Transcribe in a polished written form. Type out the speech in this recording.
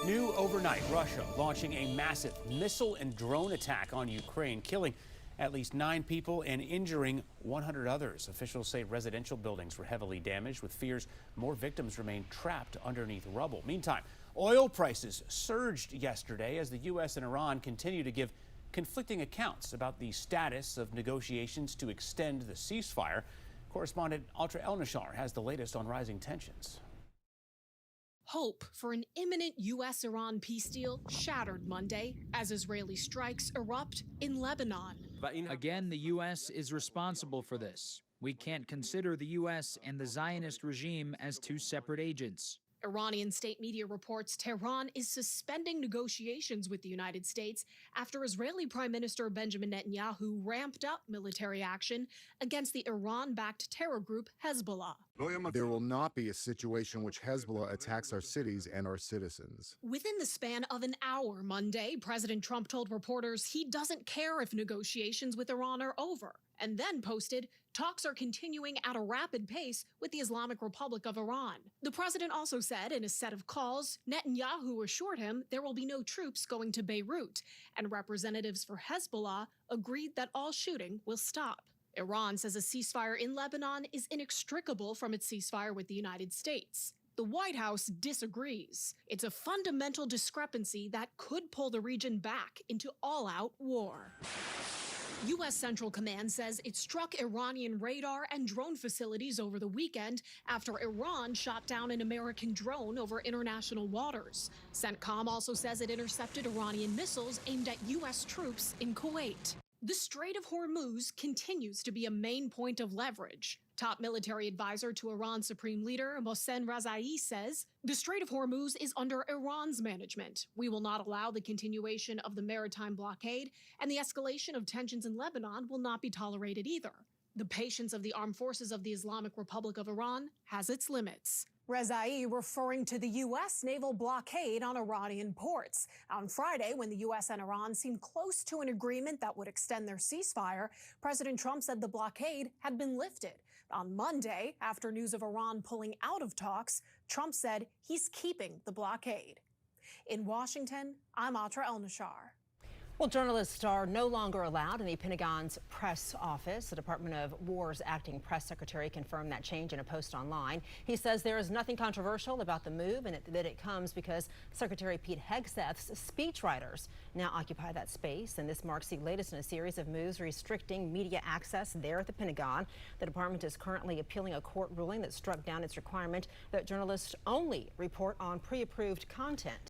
New overnight, Russia launching a massive missile and drone attack on Ukraine, killing at least 9 people and injuring 100 others. Officials say residential buildings were heavily damaged, with fears more victims remain trapped underneath rubble. Meantime, oil prices surged yesterday as the U.S. and Iran continue to give conflicting accounts about the status of negotiations to extend the ceasefire. Correspondent Altra El-Nashar has the latest on rising tensions. Hope for an imminent U.S.-Iran peace deal shattered Monday as Israeli strikes erupt in Lebanon. Again, the U.S. is responsible for this. We can't consider the U.S. and the Zionist regime as two separate agents. Iranian state media reports Tehran is suspending negotiations with the United States after Israeli Prime Minister Benjamin Netanyahu ramped up military action against the Iran-backed terror group Hezbollah. There will not be a situation in which Hezbollah attacks our cities and our citizens. Within the span of an hour Monday, President Trump told reporters he doesn't care if negotiations with Iran are over, and then posted, talks are continuing at a rapid pace with the Islamic Republic of Iran. The president also said in a set of calls, Netanyahu assured him there will be no troops going to Beirut, and representatives for Hezbollah agreed that all shooting will stop. Iran says a ceasefire in Lebanon is inextricable from its ceasefire with the United States. The White House disagrees. It's a fundamental discrepancy that could pull the region back into all-out war. U.S. Central Command says it struck Iranian radar and drone facilities over the weekend after Iran shot down an American drone over international waters. CENTCOM also says it intercepted Iranian missiles aimed at U.S. troops in Kuwait. The Strait of Hormuz continues to be a main point of leverage. Top military advisor to Iran's supreme leader, Mohsen Razai, says, the Strait of Hormuz is under Iran's management. We will not allow the continuation of the maritime blockade, and the escalation of tensions in Lebanon will not be tolerated either. The patience of the armed forces of the Islamic Republic of Iran has its limits. Razai referring to the U.S. naval blockade on Iranian ports. On Friday, when the U.S. and Iran seemed close to an agreement that would extend their ceasefire, President Trump said the blockade had been lifted. On Monday, after news of Iran pulling out of talks, Trump said he's keeping the blockade. In Washington, I'm Altra El-Nashar. Well, journalists are no longer allowed in the Pentagon's press office. The Department of War's acting press secretary confirmed that change in a post online. He says there is nothing controversial about the move and that it comes because Secretary Pete Hegseth's speechwriters now occupy that space. And this marks the latest in a series of moves restricting media access there at the Pentagon. The department is currently appealing a court ruling that struck down its requirement that journalists only report on pre-approved content.